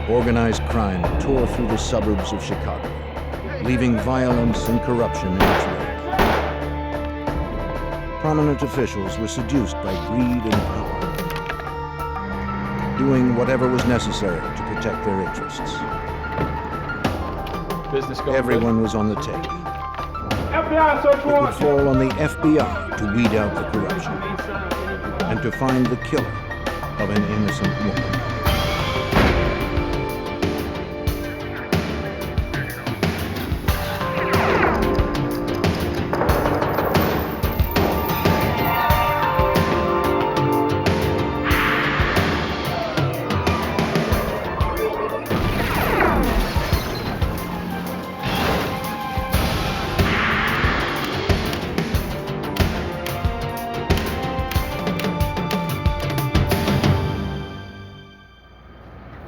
organized crime tore through the suburbs of Chicago, leaving violence and corruption in its wake. Prominent officials were seduced by greed and power, doing whatever was necessary to protect their interests. Everyone was on the take. FBI search It would fall on the FBI to weed out the corruption and to find the killer of an innocent woman.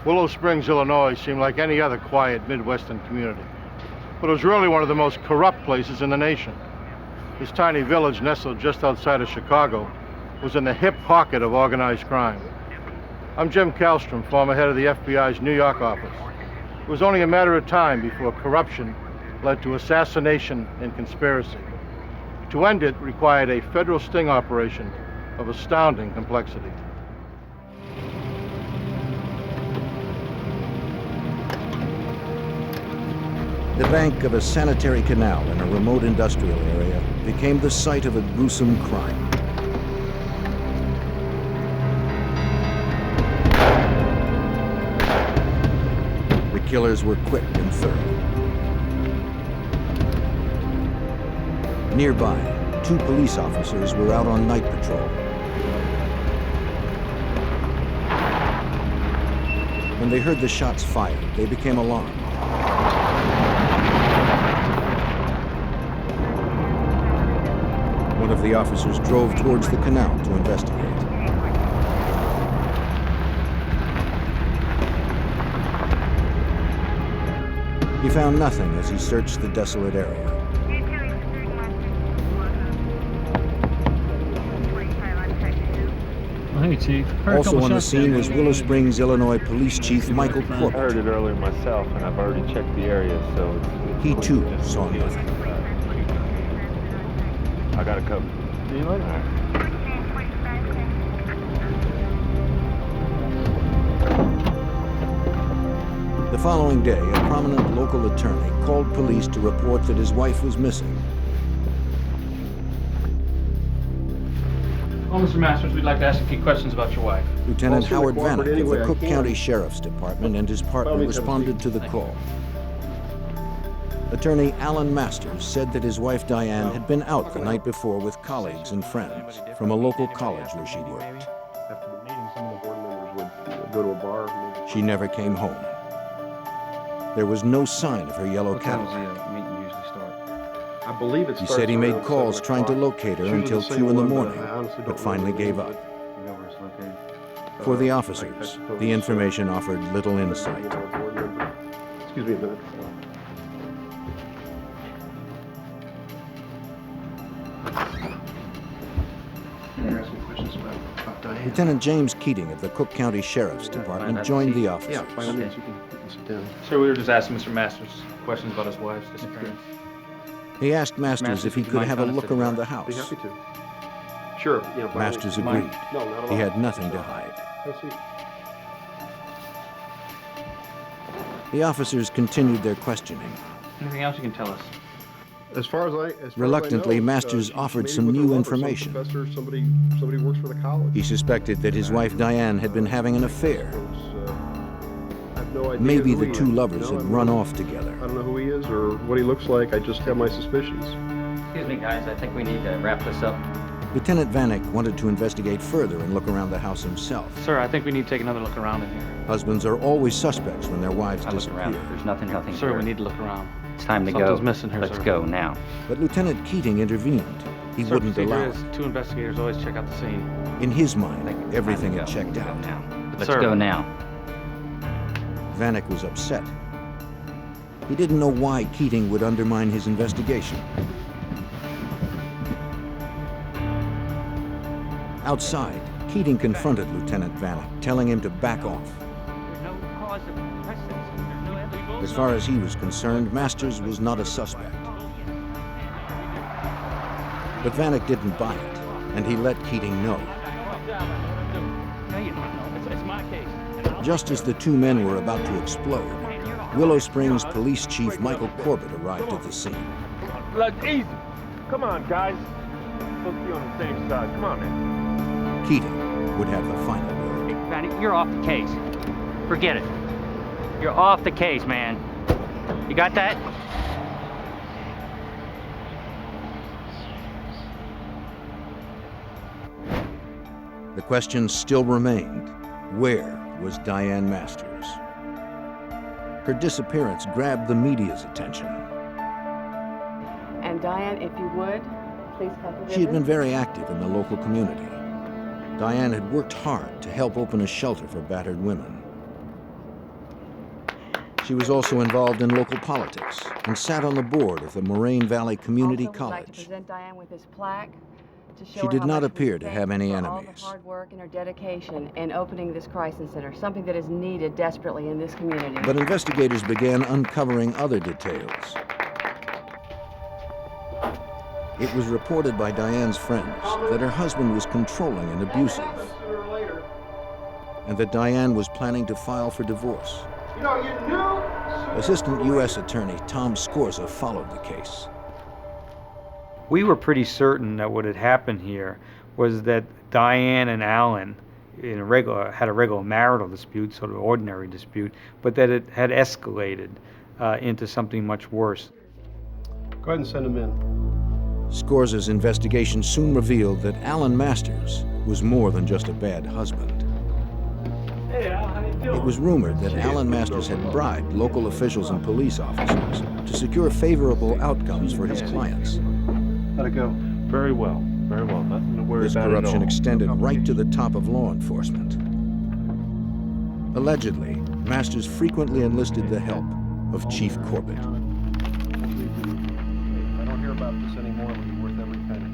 Willow Springs, Illinois seemed like any other quiet Midwestern community, but it was really one of the most corrupt places in the nation. This tiny village nestled just outside of Chicago was in the hip pocket of organized crime. I'm Jim Kallstrom, former head of the FBI's New York office. It was only a matter of time before corruption led to assassination and conspiracy. To end it required a federal sting operation of astounding complexity. The bank of a sanitary canal in a remote industrial area became the site of a gruesome crime. The killers were quick and thorough. Nearby, 2 police officers were out on night patrol. When they heard the shots fired, they became alarmed. One of the officers drove towards the canal to investigate. He found nothing as he searched the desolate area. Hey, Chief. Also on the scene was Willow Springs, Illinois Police Chief Michael I Corbett. heard it earlier myself, and I've already checked the area, so it's He too saw nothing. I got it covered. See you later. The following day, a prominent local attorney called police to report that his wife was missing. Well, Mr. Masters, we'd like to ask a few questions about your wife. Lieutenant Howard Vanek of the Cook County Sheriff's Department and his partner responded to the call. Attorney Alan Masters said that his wife Diane had been out the night before with colleagues and friends from a local college where she worked. After the meeting, some of the board members would go to a bar. She never came home. There was no sign of her yellow Cadillac. I believe it He starts said he made around calls 7 trying to o'clock. locate her She was until the 2 same in the one, morning, I honestly don't but know finally who gave it up. is. You know where it's located? For the I officers, suppose the information offered little insight. Excuse me a minute. Lieutenant James Keating of the Cook County Sheriff's Department joined the officers. Yeah, by all means, you can sit down. Sir, we were just asking Mr. Masters questions about his wife's disappearance. He asked Masters if he could have a look around the Be house. happy to. Sure. You know, by all Masters means. agreed. No, not at He all. had nothing to hide. Have a seat. The officers continued their questioning. Anything else you can tell us? As far as I Reluctantly, know, Masters she offered maybe some with her new lover, information. Some professor, somebody works for the college. He suspected that his wife Diane had been having an affair. I have no idea Maybe who the he two is. lovers No, had I run don't- off together. I don't know who he is or what he looks like. I just have my suspicions. Excuse me, guys. I think we need to wrap this up. Lieutenant Vanek wanted to investigate further and look around the house himself. Sir, I think we need to take another look around in here. Husbands are always suspects when their wives I look around. disappear. There's nothing Sir, here. we need to look around. It's time to go. Something's missing here, Let's sir. go now. But Lieutenant Keating intervened. He Sir, wouldn't procedure allow is it. 2 investigators always check out the scene. In his I mind, think it's everything time had to checked go. out. Now. Let's Sir. go now. Vanek was upset. He didn't know why Keating would undermine his investigation. Outside, Keating confronted Lieutenant Vanek, telling him to back off. There's no cause of As far as he was concerned, Masters was not a suspect. But Vanek didn't buy it, and he let Keating know. Just as the two men were about to explode, Willow Springs Police Chief Michael Corbett arrived at the scene. Look, easy. Come on, guys. Let's be on the same side. Come on, man. Keating would have the final word. Vanek, you're off the case. Forget it. You're off the case, man. You got that? The question still remained, where was Diane Masters? Her disappearance grabbed the media's attention. And Diane, if you would, please come to She had been very active in the local community. Diane had worked hard to help open a shelter for battered women. She was also involved in local politics and sat on the board of the Moraine Valley Community also, we'd like to College. present Diane with this plaque to show She her did how not much we appear to thank have her any for all enemies. the hard work and her dedication in opening this crisis center, something that is needed desperately in this community. But investigators began uncovering other details. It was reported by Diane's friends that her husband was controlling and abusive, and that Diane was planning to file for divorce. You know, you knew. Assistant U.S. Attorney Tom Scorza followed the case. We were pretty certain that what had happened here was that Diane and Alan had a regular marital dispute, sort of ordinary dispute, but that it had escalated into something much worse. Go ahead and send him in. Scorza's investigation soon revealed that Alan Masters was more than just a bad husband. Hey, Al, how you doing? It was rumored that Alan Masters had bribed local officials and police officers to secure favorable outcomes for his clients. How'd it go? Very well, very well. Nothing to worry This about at corruption all. extended right to the top of law enforcement. Allegedly, Masters frequently enlisted the help of Chief Corbett. If I don't hear about this anymore, it'll be worth every penny.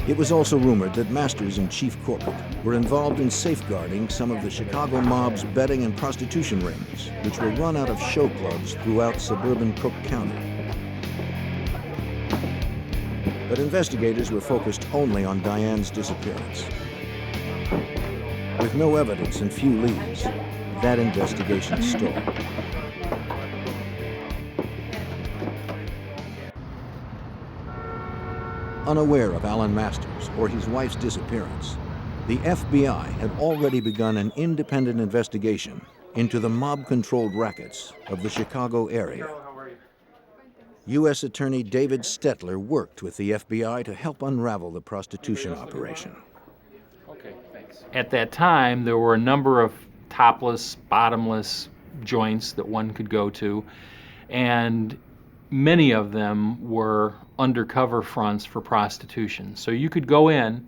It was also rumored that Masters and Chief Corbett were involved in safeguarding some of the Chicago mob's betting and prostitution rings, which were run out of show clubs throughout suburban Cook County. But investigators were focused only on Diane's disappearance. With no evidence and few leads, that investigation stalled. Unaware of Alan Masters or his wife's disappearance, the FBI had already begun an independent investigation into the mob-controlled rackets of the Chicago area. U.S. Attorney David Stetler worked with the FBI to help unravel the prostitution operation. At that time, there were a number of topless, bottomless joints that one could go to, and many of them were undercover fronts for prostitution. So you could go in,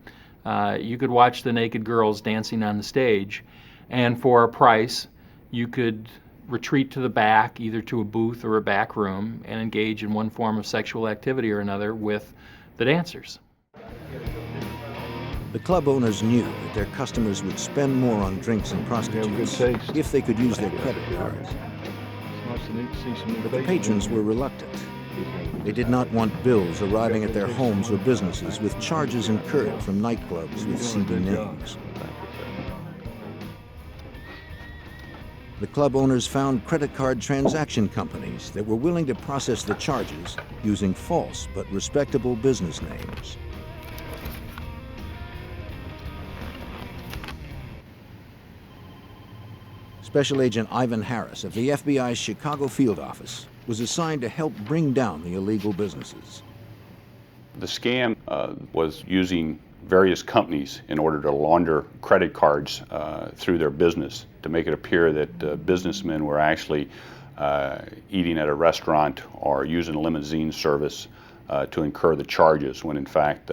you could watch the naked girls dancing on the stage, and for a price, you could retreat to the back, either to a booth or a back room, and engage in one form of sexual activity or another with the dancers. The club owners knew that their customers would spend more on drinks and prostitutes if they could use their credit cards. But the patrons were reluctant. They did not want bills arriving at their homes or businesses with charges incurred from nightclubs with seedy names. The club owners found credit card transaction companies that were willing to process the charges using false but respectable business names. Special Agent Ivan Harris of the FBI's Chicago field office was assigned to help bring down the illegal businesses. The scam was using various companies in order to launder credit cards through their business to make it appear that businessmen were actually eating at a restaurant or using a limousine service to incur the charges when in fact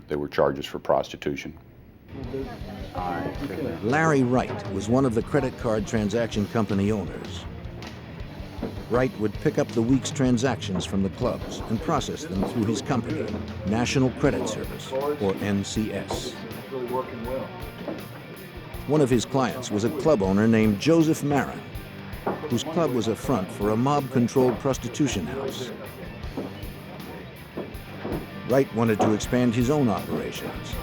they were charges for prostitution. Larry Wright was one of the credit card transaction company owners. Wright would pick up the week's transactions from the clubs and process them through his company, National Credit Service, or NCS. One of his clients was a club owner named Joseph Marin, whose club was a front for a mob-controlled prostitution house. Wright wanted to expand his own operations.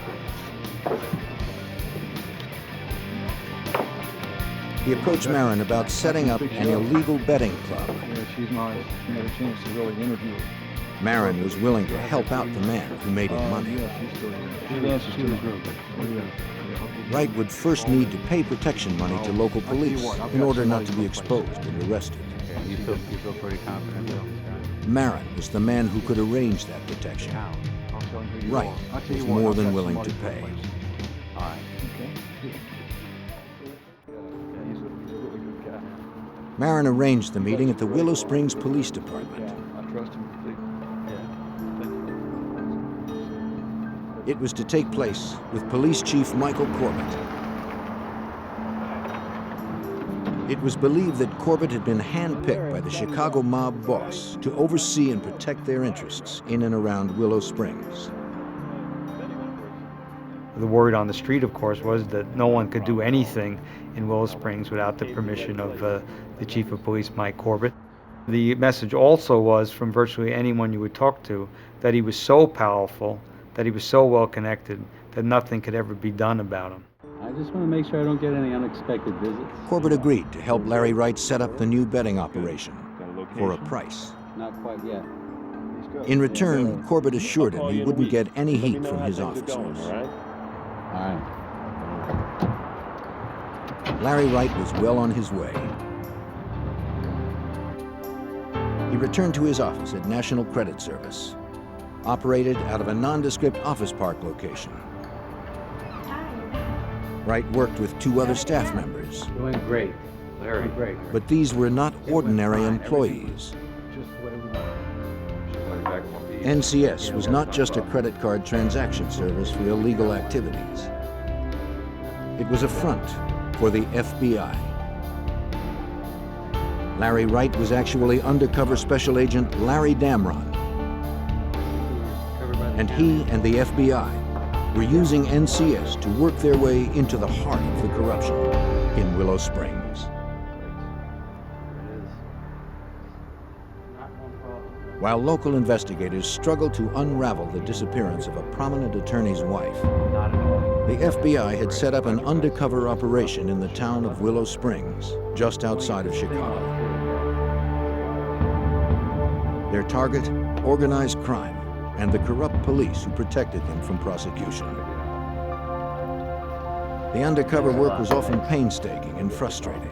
He approached Marin about setting up an illegal betting club. She's not had a chance to really interview her. Marin was willing to help out the man who made him money. She dances to the group. Wright would first need to pay protection money to local police in order not to be exposed and arrested. You feel pretty confident though? Marin was the man who could arrange that protection. Wright was more than willing to pay. All right. Marin arranged the meeting at the Willow Springs Police Department. I trust him completely. It was to take place with Police Chief Michael Corbett. It was believed that Corbett had been handpicked by the Chicago mob boss to oversee and protect their interests in and around Willow Springs. The word on the street, of course, was that no one could do anything in Willow Springs without the permission of the Chief of Police, Mike Corbett. The message also was, from virtually anyone you would talk to, that he was so powerful, that he was so well connected, that nothing could ever be done about him. I just want to make sure I don't get any unexpected visits. Corbett agreed to help Larry Wright set up the new betting operation for a price. Not quite yet. In return, Corbett assured him he wouldn't get any heat from his officers. All right. Larry Wright was well on his way. He returned to his office at National Credit Service, operated out of a nondescript office park location. Wright worked with 2 other staff members. Doing great. Larry, great. But these were not ordinary employees. NCS was not just a credit card transaction service for illegal activities. It was a front for the FBI. Larry Wright was actually undercover special agent Larry Damron. And he and the FBI were using NCS to work their way into the heart of the corruption in Willow Springs. While local investigators struggled to unravel the disappearance of a prominent attorney's wife, the FBI had set up an undercover operation in the town of Willow Springs, just outside of Chicago. Their target, organized crime, and the corrupt police who protected them from prosecution. The undercover work was often painstaking and frustrating.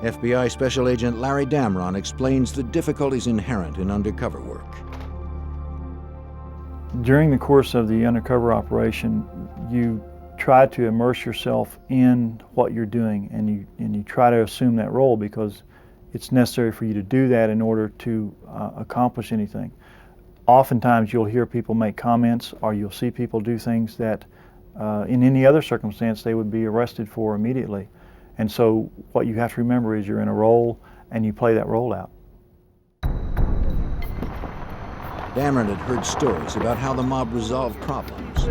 FBI Special Agent Larry Damron explains the difficulties inherent in undercover work. During the course of the undercover operation, you try to immerse yourself in what you're doing, and you try to assume that role because it's necessary for you to do that in order to accomplish anything. Oftentimes you'll hear people make comments, or you'll see people do things that in any other circumstance they would be arrested for immediately. And so what you have to remember is you're in a role and you play that role out. Damron had heard stories about how the mob resolved problems.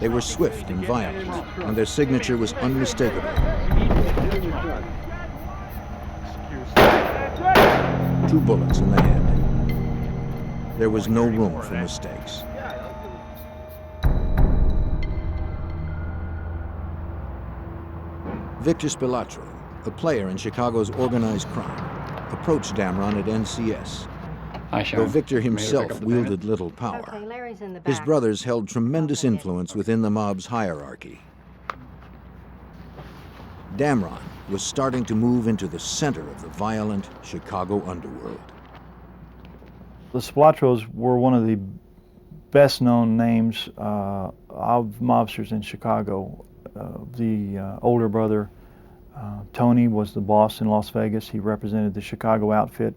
They were swift and violent, and their signature was unmistakable. 2 bullets in the head. There was no room for mistakes. Victor Spilatro, a player in Chicago's organized crime, approached Damron at NCS. Though Victor himself wielded little power, his brothers held tremendous influence within the mob's hierarchy. Damron was starting to move into the center of the violent Chicago underworld. The Spilatros were one of the best-known names of mobsters in Chicago. The older brother, Tony, was the boss in Las Vegas. He represented the Chicago outfit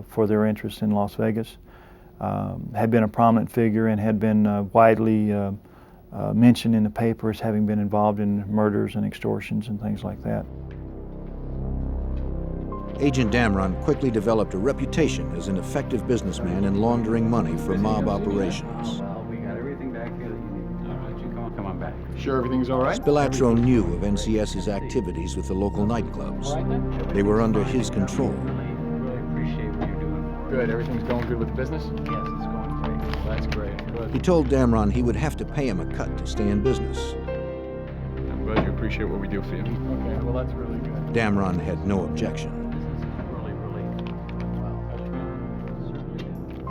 for their interests in Las Vegas. Had been a prominent figure and had been widely mentioned in the paper as having been involved in murders and extortions and things like that. Agent Damron quickly developed a reputation as an effective businessman in laundering money for mob operations. Well, we got everything back here that you need. All right, you come on back. Sure everything's all right? Spilatro knew of NCS's activities with the local nightclubs. They were under his control. Really appreciate what you're doing for us. Good, everything's going good with the business? Yes, it's going great. Well, that's great. Good. He told Damron he would have to pay him a cut to stay in business. I'm glad you appreciate what we do for you. Okay, well, that's really good. Damron had no objection.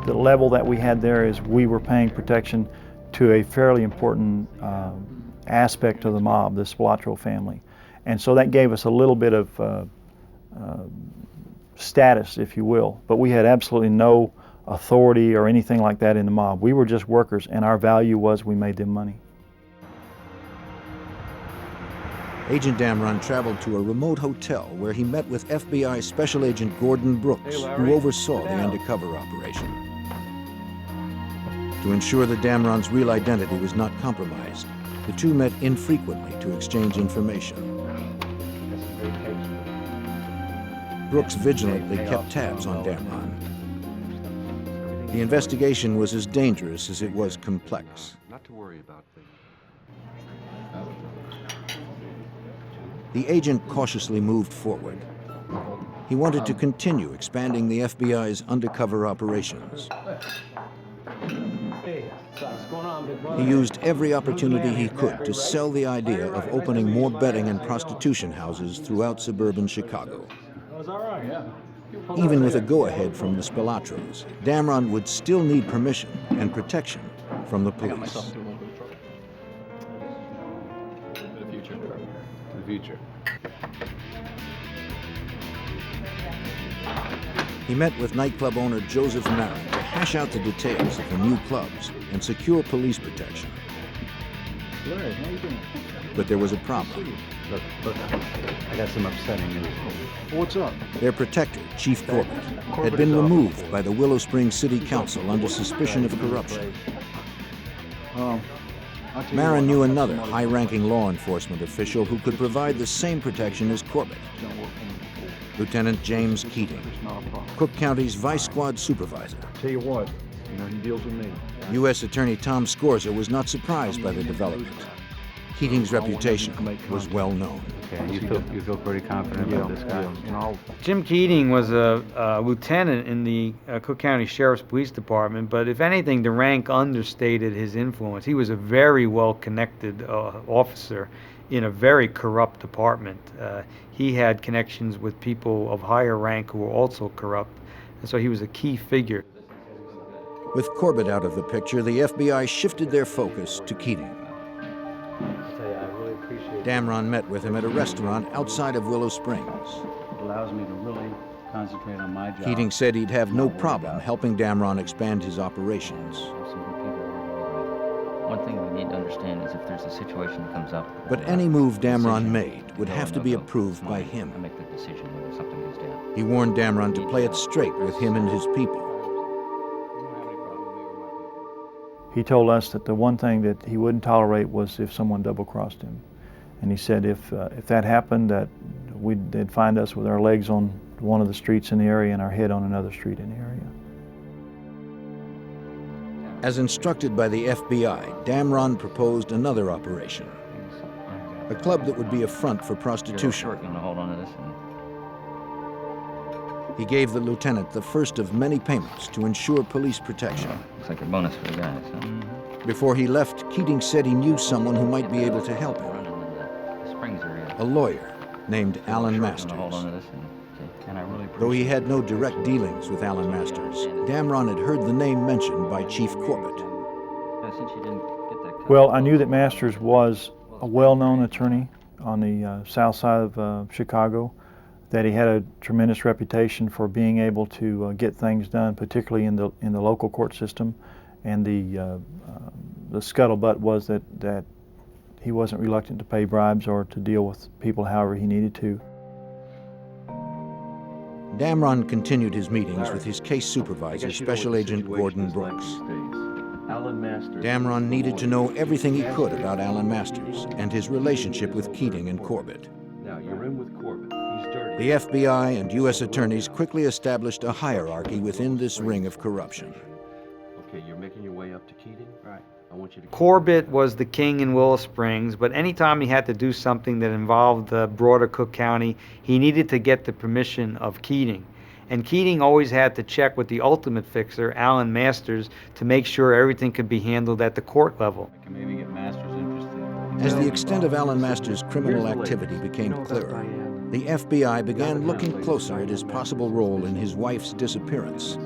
The level that we had there is we were paying protection to a fairly important aspect of the mob, the Spilatro family. And so that gave us a little bit of status, if you will. But we had absolutely no authority or anything like that in the mob. We were just workers, and our value was we made them money. Agent Damron traveled to a remote hotel where he met with FBI Special Agent Gordon Brooks, who oversaw the undercover operation. To ensure that Damron's real identity was not compromised, the two met infrequently to exchange information. Brooks vigilantly kept tabs on Damron. The investigation was as dangerous as it was complex. Not to worry about things. The agent cautiously moved forward. He wanted to continue expanding the FBI's undercover operations. He used every opportunity he could to sell the idea of opening more betting and prostitution houses throughout suburban Chicago. Even with a go-ahead from the Spilatros, Damron would still need permission and protection from the police. Future. He met with nightclub owner Joseph Marin to hash out the details of the new clubs and secure police protection. Larry, how you doing? But there was a problem. Look, I got some upsetting news. What's up? Their protector, Chief Corbett, had been removed by the Willow Springs City Council under suspicion of corruption. Marin knew another high-ranking law enforcement official who could provide the same protection as Corbett. Lieutenant James Keating, Cook County's Vice Squad Supervisor. Tell you what, he deals with me. U.S. Attorney Tom Scorza was not surprised by the development. Keating's reputation was well known. Okay, you feel pretty confident about this guy? Jim Keating was a lieutenant in the Cook County Sheriff's Police Department, but if anything, the rank understated his influence. He was a very well-connected officer in a very corrupt department. He had connections with people of higher rank who were also corrupt, and so he was a key figure. With Corbett out of the picture, the FBI shifted their focus to Keating. Damron met with him at a restaurant outside of Willow Springs. It allows me to really concentrate on my job. Keating said he'd have no problem helping Damron expand his operations. One thing we need to understand is if there's a situation that comes up. But any move Damron made would have to be approved by him. I make the decision when something goes down. He warned Damron to play it straight with him and his people. He told us that the one thing that he wouldn't tolerate was if someone double-crossed him. And he said if that happened, that they'd find us with our legs on one of the streets in the area and our head on another street in the area. As instructed by the FBI, Damron proposed another operation. A club that would be a front for prostitution. Hold on to this. He gave the lieutenant the first of many payments to ensure police protection. Looks like a bonus for the guys, huh? Before he left, Keating said he knew someone who might be able to help him. A lawyer named Alan Masters. Though he had no direct dealings with Alan Masters, Damron had heard the name mentioned by Chief Corbett. Well, I knew that Masters was a well-known attorney on the south side of Chicago, that he had a tremendous reputation for being able to get things done, particularly in the local court system, and the scuttlebutt was that he wasn't reluctant to pay bribes or to deal with people however he needed to. Damron continued his meetings with his case supervisor, Special Agent Gordon Brooks. Damron needed to know everything he could about Alan Masters and his relationship with Keating and Corbett. Now, you're in with Corbett. He's dirty. The FBI and U.S. attorneys quickly established a hierarchy within this ring of corruption. Okay, you're making your way up to Keating? Right. I want you to... Corbett was the king in Willow Springs, but anytime he had to do something that involved the broader Cook County, he needed to get the permission of Keating. And Keating always had to check with the ultimate fixer, Alan Masters, to make sure everything could be handled at the court level. I can maybe get Masters interested. As the extent of Alan Masters' criminal activity became clearer, the FBI began looking closer at his possible role in his wife's disappearance.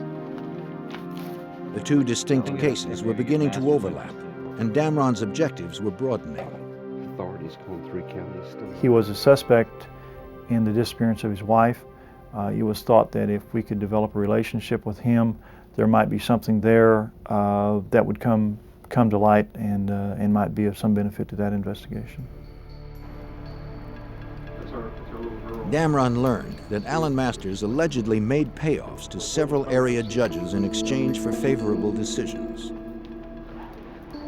The two distinct cases were beginning to overlap, and Damron's objectives were broadening. Authorities call 3 counties still. He was a suspect in the disappearance of his wife. It was thought that if we could develop a relationship with him, there might be something there that would come to light and might be of some benefit to that investigation. Damron learned that Alan Masters allegedly made payoffs to several area judges in exchange for favorable decisions.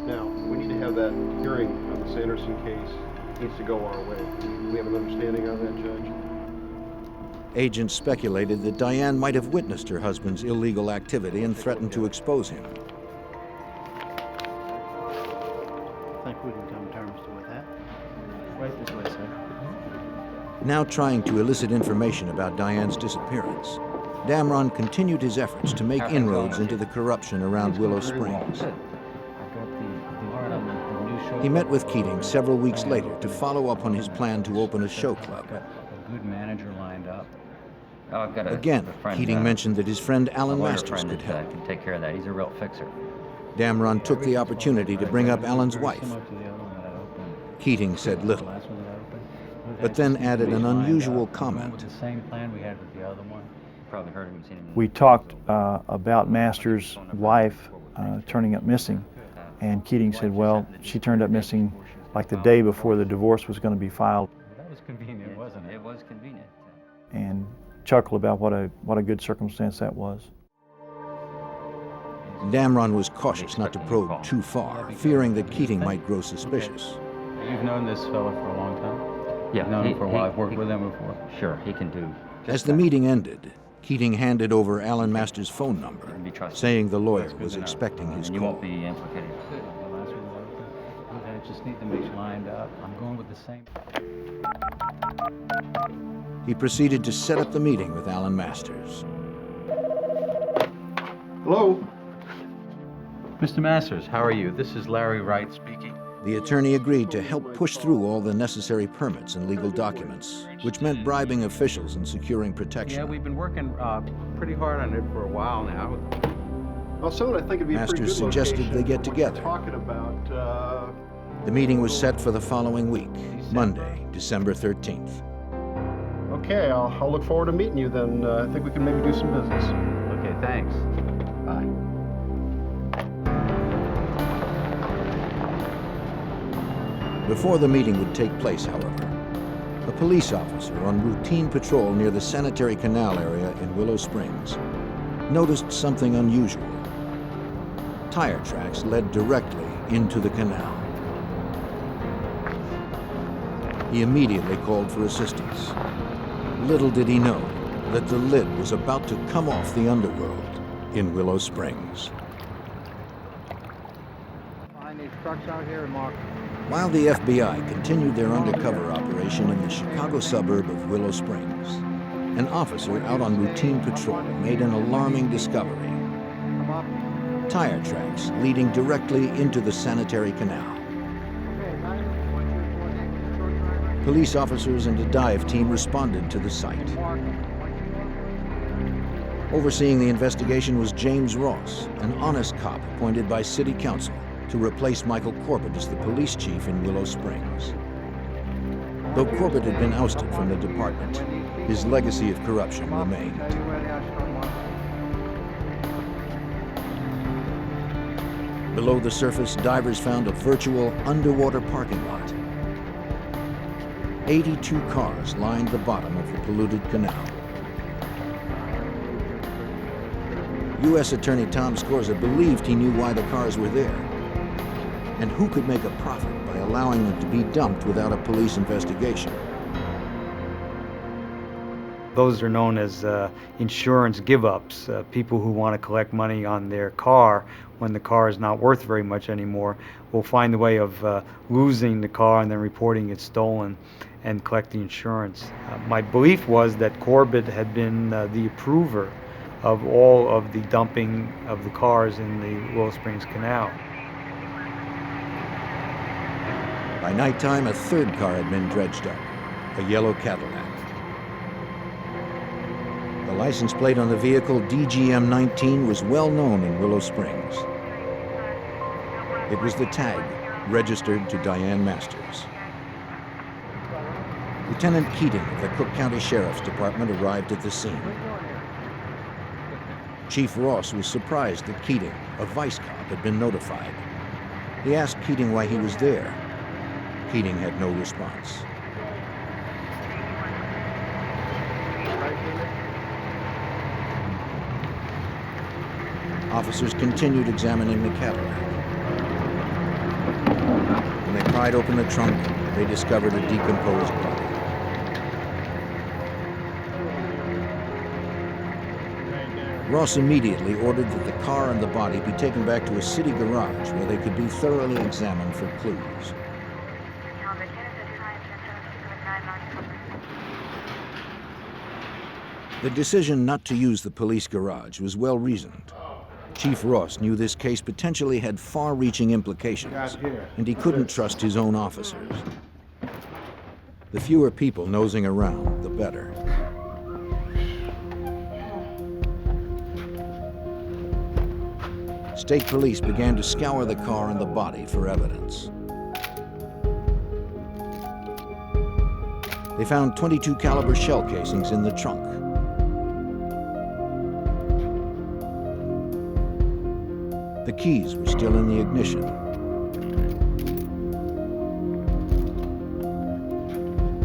Now, we need to have that hearing on the Sanderson case. It needs to go our way. Do we have an understanding of that, Judge? Agents speculated that Diane might have witnessed her husband's illegal activity and threatened to expose him. I think we can come to terms with that. Right this way, sir. Now trying to elicit information about Diane's disappearance, Damron continued his efforts to make inroads into the corruption around Willow Springs. He met with Keating several weeks later to follow up on his plan to open a show club. A good manager lined up. Oh, I've got a Again, friend, Keating mentioned that his friend Alan Masters friend could that, help. can take care of that. He's a real fixer. Damron took the opportunity to bring up Alan's wife. Keating said little, but then added an unusual comment. The same plan we had with the other one. Probably heard him, seen him. We talked about Masters' wife turning up missing, and Keating said, well, she turned up missing like the day before the divorce was going to be filed. That was convenient, wasn't it? It was convenient. And chuckled about what a good circumstance that was. Damron was cautious not to probe too far, fearing that Keating might grow suspicious. You've known this fella for a long time? Yeah, I've known him for a while. I've worked with him before. Sure, he can do. As the meeting ended, Keating handed over Alan Masters' phone number, saying the lawyer was expecting his You call. won't be implicated. I just need to make sure lined up. I'm going with the same. He proceeded to set up the meeting with Alan Masters. Hello? Mr. Masters, how are you? This is Larry Wright speaking. The attorney agreed to help push through all the necessary permits and legal documents, which meant bribing officials and securing protection. Yeah, we've been working pretty hard on it for a while now. Well, someone I think it'd be a pretty Masters good suggested location they get for what you're together. talking about. The meeting was set for the following week, Monday, December 13th. Okay, I'll look forward to meeting you then. I think we can maybe do some business. Okay, thanks. Bye. Before the meeting would take place, however, a police officer on routine patrol near the sanitary canal area in Willow Springs noticed something unusual. Tire tracks led directly into the canal. He immediately called for assistance. Little did he know that the lid was about to come off the underworld in Willow Springs. Find these trucks out here and mark. While the FBI continued their undercover operation in the Chicago suburb of Willow Springs, an officer out on routine patrol made an alarming discovery. Tire tracks leading directly into the sanitary canal. Police officers and a dive team responded to the site. Overseeing the investigation was James Ross, an honest cop appointed by City Council to replace Michael Corbett as the police chief in Willow Springs. Though Corbett had been ousted from the department, his legacy of corruption remained. Below the surface, divers found a virtual underwater parking lot. 82 cars lined the bottom of the polluted canal. U.S. Attorney Tom Scorza believed he knew why the cars were there. And who could make a profit by allowing them to be dumped without a police investigation? Those are known as insurance give-ups, people who want to collect money on their car when the car is not worth very much anymore will find a way of losing the car and then reporting it stolen and collecting insurance. My belief was that Corbett had been the approver of all of the dumping of the cars in the Willow Springs Canal. By nighttime, a third car had been dredged up, a yellow Cadillac. The license plate on the vehicle, DGM-19, was well known in Willow Springs. It was the tag registered to Diane Masters. Lieutenant Keating of the Cook County Sheriff's Department arrived at the scene. Chief Ross was surprised that Keating, a vice cop, had been notified. He asked Keating why he was there. Keating had no response. Officers continued examining the Cadillac. When they pried open the trunk, they discovered a decomposed body. Ross immediately ordered that the car and the body be taken back to a city garage where they could be thoroughly examined for clues. The decision not to use the police garage was well reasoned. Chief Ross knew this case potentially had far-reaching implications, and he couldn't trust his own officers. The fewer people nosing around, the better. State police began to scour the car and the body for evidence. They found .22 caliber shell casings in the trunk. The keys were still in the ignition.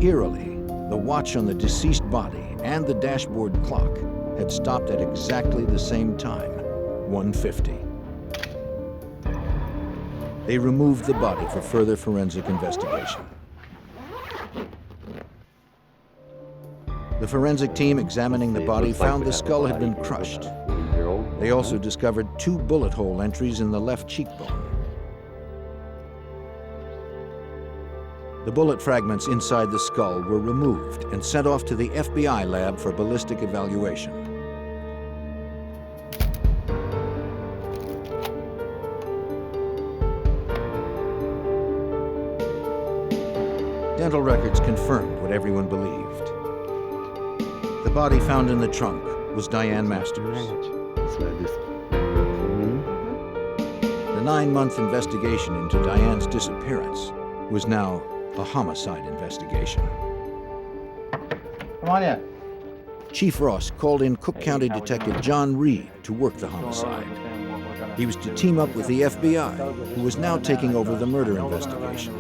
Eerily, the watch on the deceased body and the dashboard clock had stopped at exactly the same time, 1:50. They removed the body for further forensic investigation. The forensic team examining the body found the skull had been crushed. They also discovered 2 bullet hole entries in the left cheekbone. The bullet fragments inside the skull were removed and sent off to the FBI lab for ballistic evaluation. Dental records confirmed what everyone believed. The body found in the trunk was Diane Masters. The 9-month investigation into Diane's disappearance was now a homicide investigation. Come on in. Chief Ross called in Cook County Detective John Reed to work the homicide. He was to team up with the FBI, who was now taking over the murder investigation.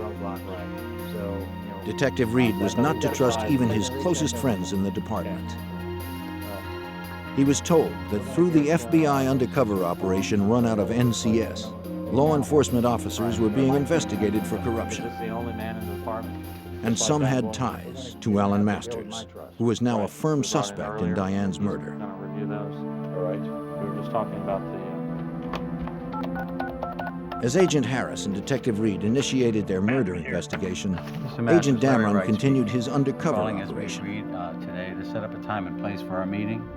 Detective Reed was not to trust even his closest friends in the department. He was told that through the FBI undercover operation run out of NCS, law enforcement officers were being investigated for corruption. And some had ties to Alan Masters, who was now a firm suspect in Diane's murder. All right. We were just talking about the... As Agent Harris and Detective Reed initiated their murder investigation, Agent Dameron continued his undercover operation. We agreed today to set up a time and place for our meeting.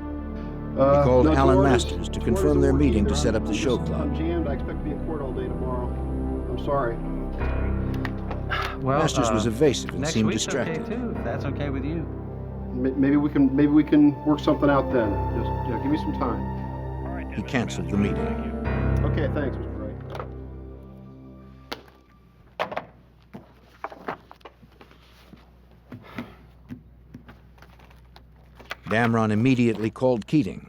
He called Alan Masters to confirm their meeting to set up the show club. I'm jammed. I expect to be in court all day tomorrow. I'm sorry. Well, Masters was evasive and next seemed week's distracted. Okay too, if that's okay with you. Maybe we can work something out then. Just give me some time. He canceled the meeting. Okay, thanks, Mr. Wright. Dameron immediately called Keating.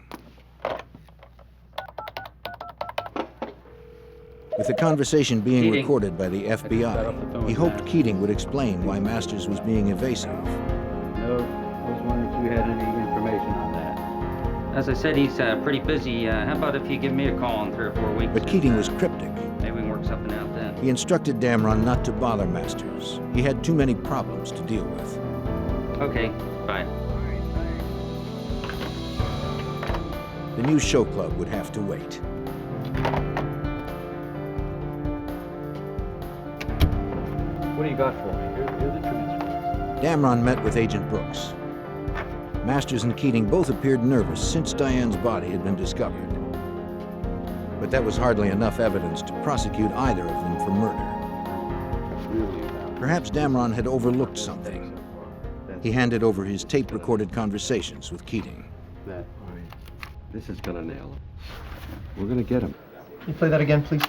With the conversation being recorded by the FBI, he hoped Keating would explain why Masters was being evasive. No, I was wondering if you had any information on that. As I said, he's pretty busy. How about if you give me a call in 3 or 4 weeks? But Keating was cryptic. Maybe we can work something out then. He instructed Dameron not to bother Masters. He had too many problems to deal with. Okay, bye. The new show club would have to wait. What do you got for me? Here are the transcripts. Damron met with Agent Brooks. Masters and Keating both appeared nervous since Diane's body had been discovered. But that was hardly enough evidence to prosecute either of them for murder. Perhaps Damron had overlooked something. He handed over his tape-recorded conversations with Keating. This is gonna nail him. We're gonna get him. Can you play that again, please?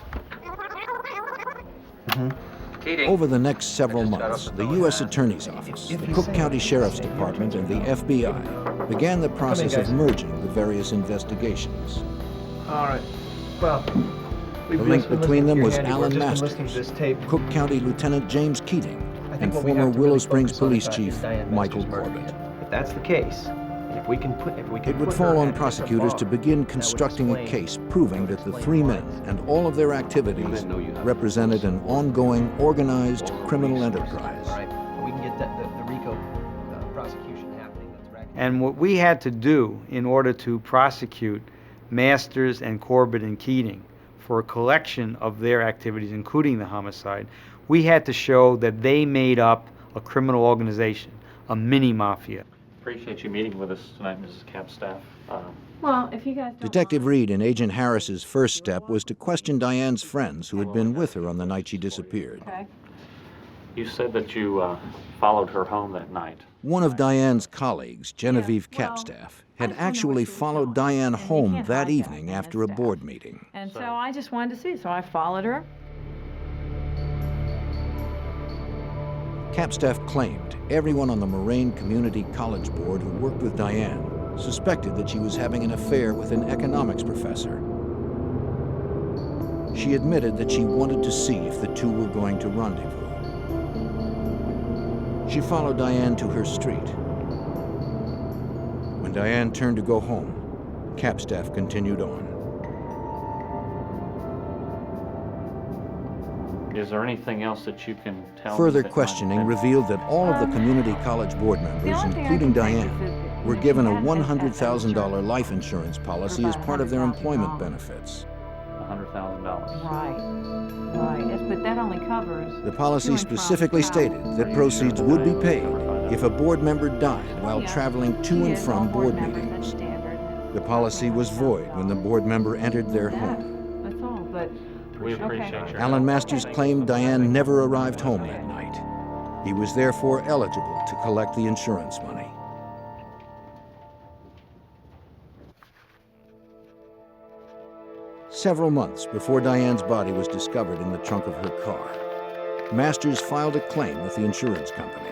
Over the next several months, the U.S. Attorney's Office, the Cook County Sheriff's Department, and the FBI began the process of merging the various investigations. All right. Well, The link between them was Alan Masters, Cook County Lieutenant James Keating, and former Willow Springs Police Chief Michael Corbett. If that's the case, if we can It would fall on prosecutors to begin constructing a case proving that the three men and all of their activities represented an ongoing, organized criminal enterprise. we can get the RICO prosecution happening. And what we had to do in order to prosecute Masters and Corbett and Keating for a collection of their activities, including the homicide, we had to show that they made up a criminal organization, a mini-mafia. Appreciate you meeting with us tonight, Mrs. Capstaff. Well, if you guys don't Detective Reed and Agent Harris's first step was to question Diane's friends who had been with her on the night she disappeared. Okay. You said that you followed her home that night. One of Diane's colleagues, Genevieve Capstaff, had actually followed Diane home that evening after a board meeting. And so I just wanted to see, so I followed her. Capstaff claimed everyone on the Moraine Community College Board who worked with Diane suspected that she was having an affair with an economics professor. She admitted that she wanted to see if the two were going to rendezvous. She followed Diane to her street. When Diane turned to go home, Capstaff continued on. Is there anything else that you can tell Further me that questioning might- revealed that all of the community college board members, including Diane, were given a $100,000 life insurance policy as part of their employment benefits. $100,000. Right. Yes, but that only covers. The policy specifically stated that proceeds would be paid if a board member died while traveling to and from board meetings. The policy was void when the board member entered their home. That's all, but. We appreciate your Alan Masters claimed Diane never arrived home that night. He was therefore eligible to collect the insurance money. Several months before Diane's body was discovered in the trunk of her car, Masters filed a claim with the insurance company.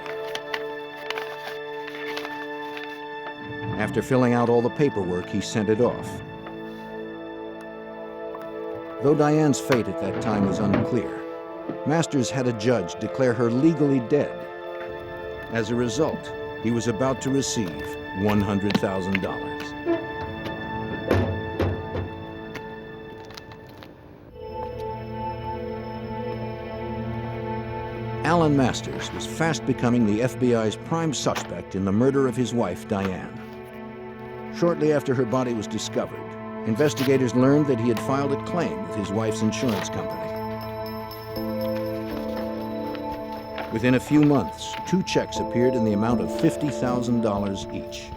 After filling out all the paperwork, he sent it off. Though Diane's fate at that time was unclear, Masters had a judge declare her legally dead. As a result, he was about to receive $100,000. Alan Masters was fast becoming the FBI's prime suspect in the murder of his wife, Diane. Shortly after her body was discovered, investigators learned that he had filed a claim with his wife's insurance company. Within a few months, 2 checks appeared in the amount of $50,000 each.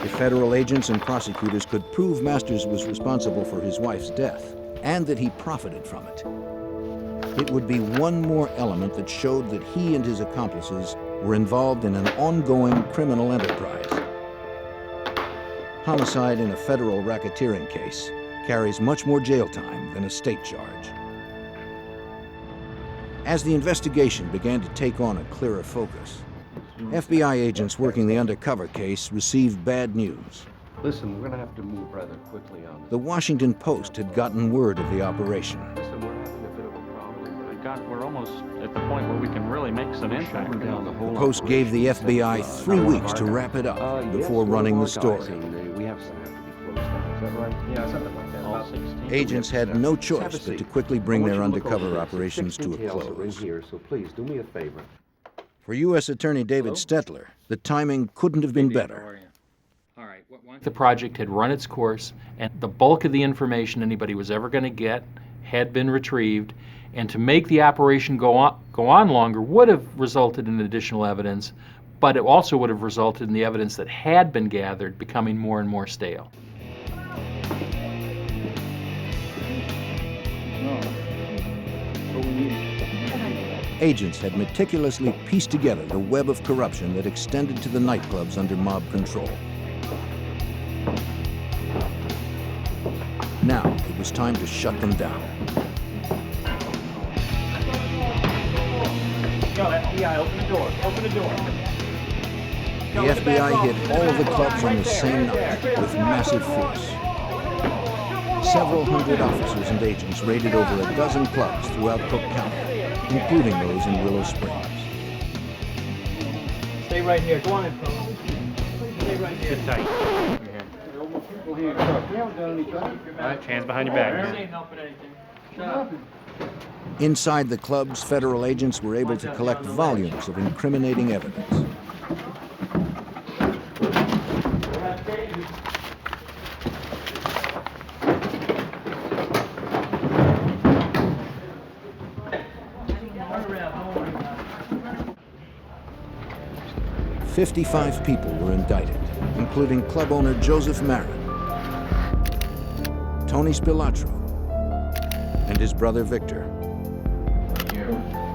If federal agents and prosecutors could prove Masters was responsible for his wife's death and that he profited from it, it would be one more element that showed that he and his accomplices were involved in an ongoing criminal enterprise. Homicide in a federal racketeering case carries much more jail time than a state charge. As the investigation began to take on a clearer focus, FBI agents working the undercover case received bad news. Listen, we're gonna have to move rather quickly on this. The Washington Post had gotten word of the operation. Listen, we're having a bit of a problem. We're almost at the point where we can really make some impact. The Post gave the FBI 3 weeks to wrap it up before running the story. We have some have to be closed down. Is that right? Yeah, something like that. All 16. Agents had no choice but to quickly bring their undercover operations to a close. Here, so please do me a favor. For U.S. Attorney David Stetler, the timing couldn't have been better. All right. The project had run its course, and the bulk of the information anybody was ever going to get had been retrieved, and to make the operation go on longer would have resulted in additional evidence, but it also would have resulted in the evidence that had been gathered becoming more and more stale. Agents had meticulously pieced together the web of corruption that extended to the nightclubs under mob control. Now it was time to shut them down. Yo, FBI, open the door. Open the door. The FBI hit all of the clubs on the same night with massive force. Several hundred officers and agents raided over a dozen clubs throughout Cook County, including those in Willow Springs. Stay right here. Go on in, fellas. Stay right here. Sit tight. We haven't done anything. All right, hands behind your back. Ain't helping anything. Shut up. Inside the clubs, federal agents were able to collect volumes of incriminating evidence. "55 people were indicted, including club owner Joseph Marin, Tony Spilatro, and his brother Victor.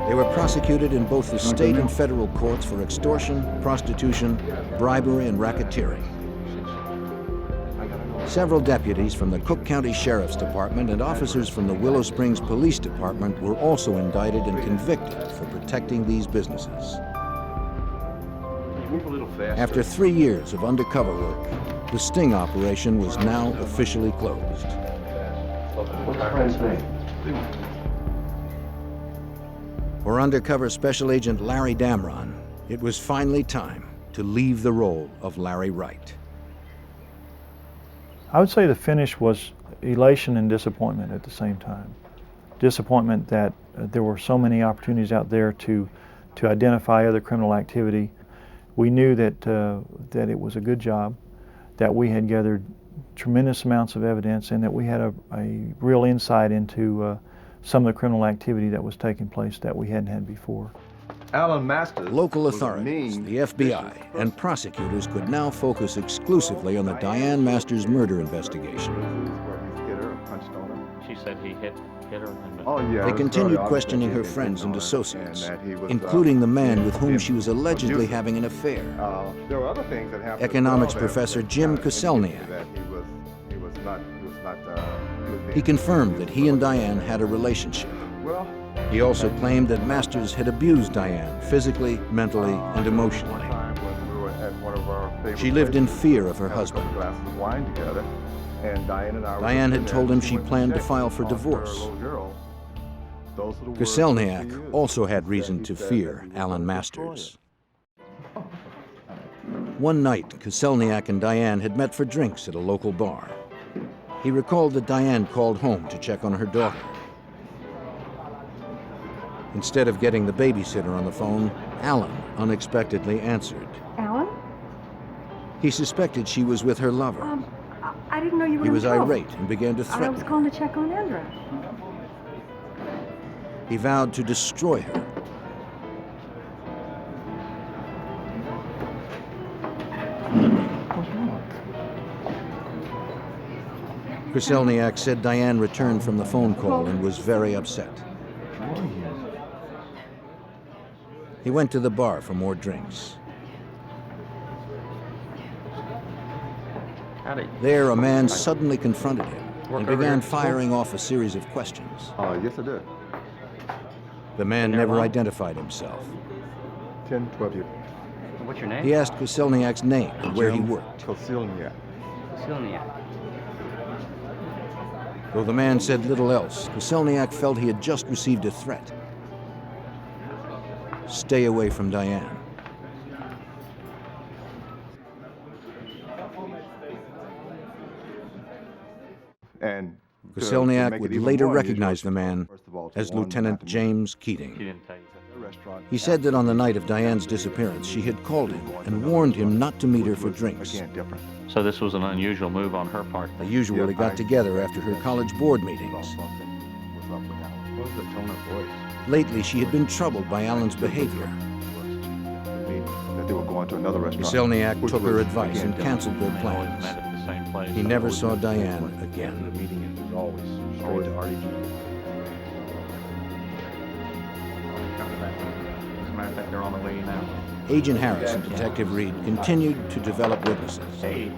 They were prosecuted in both the state and federal courts for extortion, prostitution, bribery, and racketeering. Several deputies from the Cook County Sheriff's Department and officers from the Willow Springs Police Department were also indicted and convicted for protecting these businesses. After 3 years of undercover work, the sting operation was now officially closed. What's your friend's name? For undercover Special Agent Larry Damron, it was finally time to leave the role of Larry Wright. I would say the finish was elation and disappointment at the same time. Disappointment that there were so many opportunities out there to identify other criminal activity. We knew that that it was a good job, that we had gathered tremendous amounts of evidence, and that we had a real insight into some of the criminal activity that was taking place that we hadn't had before. Alan Masters. Local authorities, the FBI, and prosecutors could now focus exclusively on the Diane Masters murder investigation. She said he hit her. They continued questioning her friends and associates, including the man with whom she was allegedly having an affair. There were other things that happened. Economics professor Jim Koselniak. He confirmed that he and Diane had a relationship. He also claimed that Masters had abused Diane physically, mentally, and emotionally. She lived in fear of her husband. Diane had told him she planned to file for divorce. Koselniak also had reason to fear Alan Masters. One night, Koselniak and Diane had met for drinks at a local bar. He recalled that Diane called home to check on her daughter. Instead of getting the babysitter on the phone, Alan unexpectedly answered. Alan? He suspected she was with her lover. I didn't know you were He was in trouble. irate and began to I threaten was her. calling to check on Andra. He vowed to destroy her. Koselniak said Diane returned from the phone call and was very upset. He went to the bar for more drinks. There, a man suddenly confronted him and began firing off a series of questions. Yes, I did. The man never identified himself. 10, 12 years. What's your name? He asked Koselniak's name and where he worked. Koselniak. Koselniak. Though the man said little else, Koselniak felt he had just received a threat. Stay away from Diane. And Koselniak would later recognize the man as Lieutenant James Keating. He said that on the night of Diane's disappearance, she had called him and warned him not to meet her for drinks. So this was an unusual move on her part. They usually got together after her college board meetings. What was the tone of voice? Lately, she had been troubled by Alan's behavior. That they were going to another restaurant. Selniak which took her was, advice again, and canceled their plans. He never saw Diane again. The meeting was always straight to RDG. As a matter of fact, they're on the way now. Agent Harris and Detective Reed continued to develop witnesses. Hey,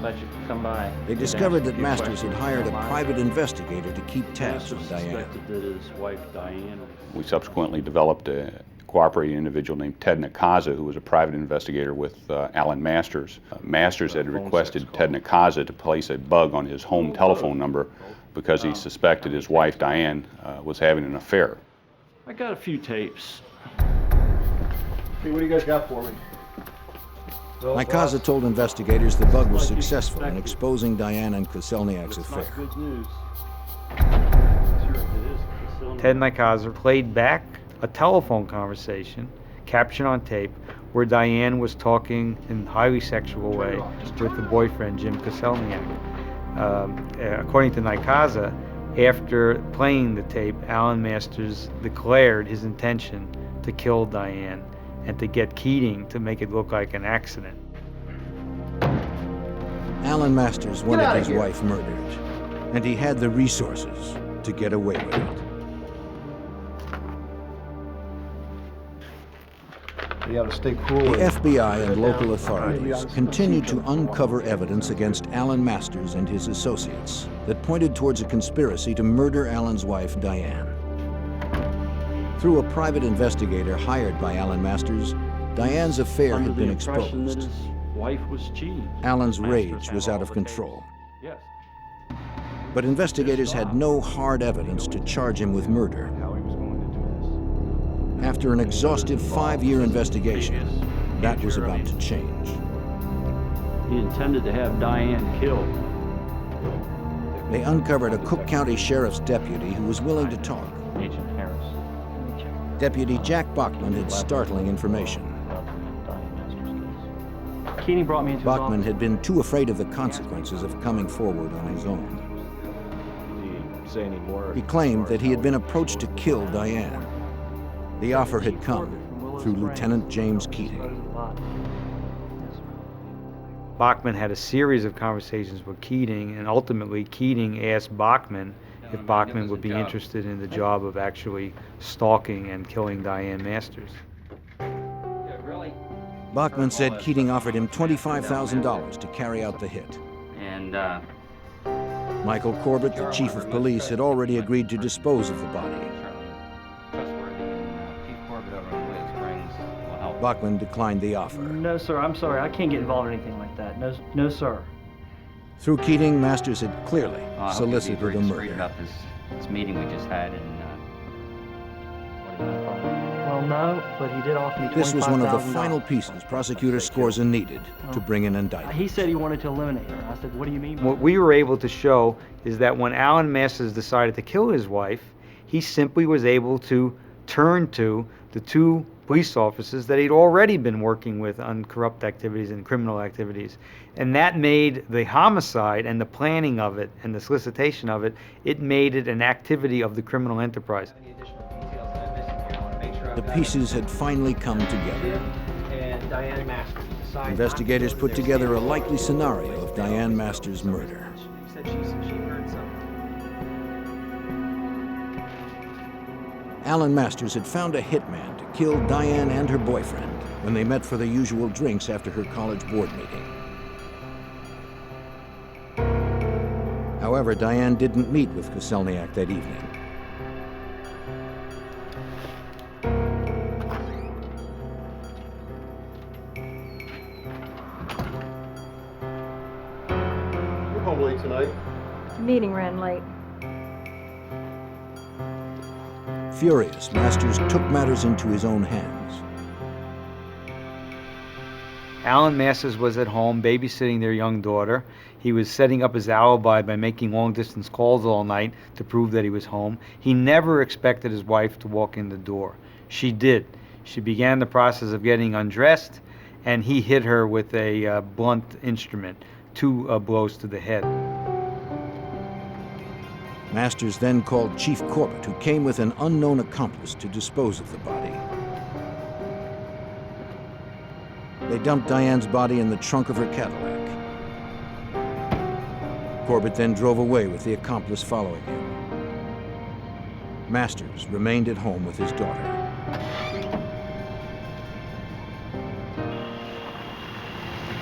let you come by. They discovered that Masters had hired a private investigator to keep tabs on Diane. That his wife Diane. We subsequently developed a cooperating individual named Ted Nakaza, who was a private investigator with Alan Masters. Masters had requested Ted Nakaza to place a bug on his home telephone number because he suspected his wife Diane was having an affair. I got a few tapes. Hey, what do you guys got for me? Nakaza told investigators the bug was successful in exposing Diane and Koselniak's affair. Good news. Ted Nikaza played back a telephone conversation, captured on tape, where Diane was talking in a highly sexual way with the boyfriend, Jim Koselniak. According to Nikaza, after playing the tape, Alan Masters declared his intention to kill Diane and to get Keating to make it look like an accident. Alan Masters wanted his wife murdered, and he had the resources to get away with it. You gotta stay cool. The FBI and local authorities continued to uncover evidence against Alan Masters and his associates that pointed towards a conspiracy to murder Alan's wife, Diane. Through a private investigator hired by Alan Masters, Diane's affair had been exposed. His wife was cheating. Alan's rage was out of control. Yes. But investigators had no hard evidence to charge him with murder. After an exhaustive 5-year investigation, that was about to change. He intended to have Diane killed. They uncovered a Cook County Sheriff's deputy who was willing to talk. Agent Harris. Deputy Jack Bachman had startling information. Keating brought me into his Bachman office. had been too afraid of the consequences of coming forward on his own. Did he say any more? He claimed that he had been approached to kill Diane. The offer had come through Lieutenant James Keating. Bachman had a series of conversations with Keating, and ultimately Keating asked Bachman if Bachman would be interested in the job of actually stalking and killing Diane Masters. Bachman said Keating offered him $25,000 to carry out the hit. And, Michael Corbett, the chief of police, had already agreed to dispose of the body. Bachman declined the offer. No, sir, I'm sorry. I can't get involved in anything like that. No, no, sir. Through Keating, Masters had clearly solicited a murder. About this meeting we just had, and Well, no, but he did offer me $25,000. This was one of the final pieces Prosecutor Scorza needed to bring an indictment. He said he wanted to eliminate her. I said, what do you mean? What we were able to show is that when Alan Masters decided to kill his wife, he simply was able to turn to the two police officers that he'd already been working with on corrupt activities and criminal activities. And that made the homicide and the planning of it and the solicitation of it, it made it an activity of the criminal enterprise. The pieces had finally come together. And Diane Masters. Investigators put together a likely scenario of Diane Masters' murder. She said she heard something. Alan Masters had found a hitman to kill Diane and her boyfriend when they met for the usual drinks after her college board meeting. However, Diane didn't meet with Koselniak that evening. You're home late tonight. Meeting ran late. Furious, Masters took matters into his own hands. Alan Masters was at home babysitting their young daughter. He was setting up his alibi by making long-distance calls all night to prove that he was home. He never expected his wife to walk in the door. She did. She began the process of getting undressed, and he hit her with a blunt instrument, 2 blows to the head. Masters then called Chief Corbett, who came with an unknown accomplice to dispose of the body. They dumped Diane's body in the trunk of her Cadillac. Corbett then drove away with the accomplice following him. Masters remained at home with his daughter.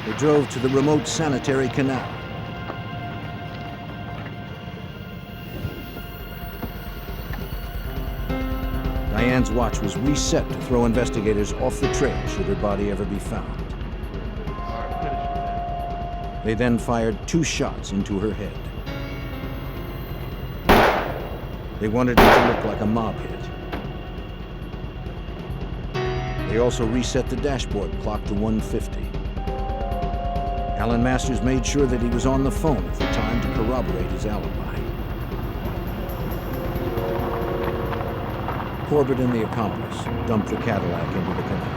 They drove to the remote sanitary canal. Diane's watch was reset to throw investigators off the trail should her body ever be found. They then fired 2 shots into her head. They wanted it to look like a mob hit. They also reset the dashboard clock to 1:50. Alan Masters made sure that he was on the phone at the time to corroborate his alibi. Corbett and the accomplice dumped the Cadillac into the canal.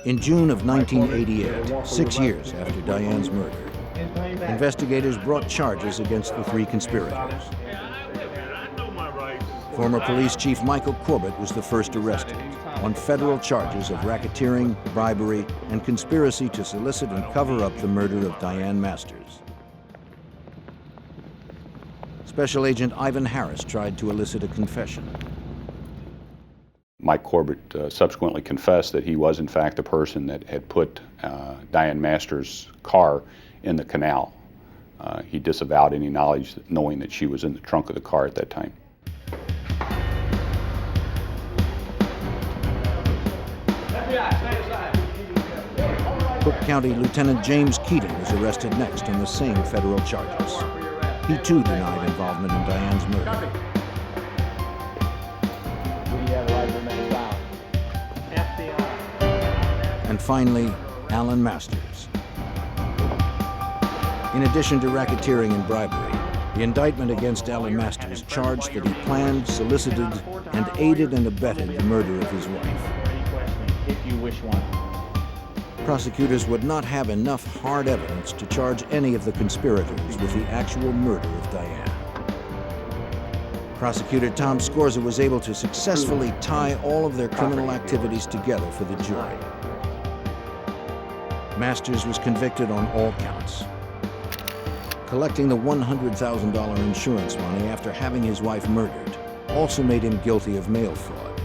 In June of 1988, 6 years after Diane's murder, investigators brought charges against the 3 conspirators. Former Police Chief Michael Corbett was the first arrested on federal charges of racketeering, bribery, and conspiracy to solicit and cover up the murder of Diane Masters. Special Agent Ivan Harris tried to elicit a confession. Mike Corbett subsequently confessed that he was in fact the person that had put Diane Masters' car in the canal. He disavowed any knowledge, knowing that she was in the trunk of the car at that time. Cook County Lieutenant James Keating was arrested next on the same federal charges. He too denied involvement in Diane's murder. And finally, Alan Masters. In addition to racketeering and bribery, the indictment against Alan Masters charged that he planned, solicited, and aided and abetted the murder of his wife. If you wish one. Prosecutors would not have enough hard evidence to charge any of the conspirators with the actual murder of Diane. Prosecutor Tom Scorza was able to successfully tie all of their criminal activities together for the jury. Masters was convicted on all counts. Collecting the $100,000 insurance money after having his wife murdered also made him guilty of mail fraud.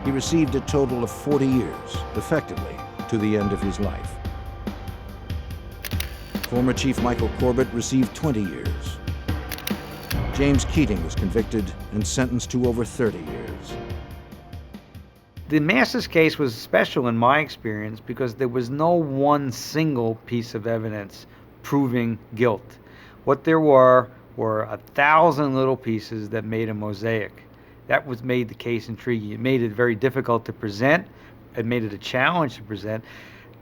He received a total of 40 years, effectively, to the end of his life. Former Chief Michael Corbett received 20 years. James Keating was convicted and sentenced to over 30 years. The Masters case was special in my experience because there was no one single piece of evidence proving guilt. What there were 1,000 little pieces that made a mosaic. That was made the case intriguing. It made it very difficult to present. It made it a challenge to present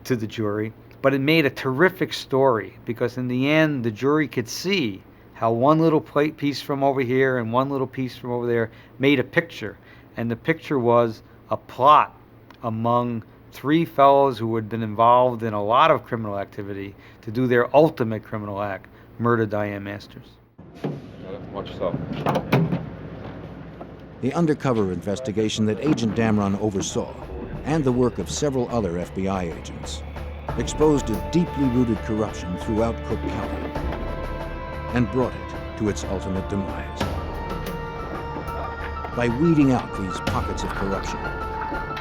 to the jury, but it made a terrific story because in the end, the jury could see how one little piece from over here and one little piece from over there made a picture. And the picture was a plot among 3 fellows who had been involved in a lot of criminal activity to do their ultimate criminal act, murder Diane Masters. Watch yourself. The undercover investigation that Agent Damron oversaw, and the work of several other FBI agents, exposed a deeply rooted corruption throughout Cook County and brought it to its ultimate demise. By weeding out these pockets of corruption,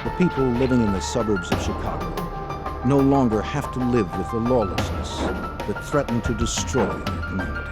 the people living in the suburbs of Chicago no longer have to live with the lawlessness that threatened to destroy their community.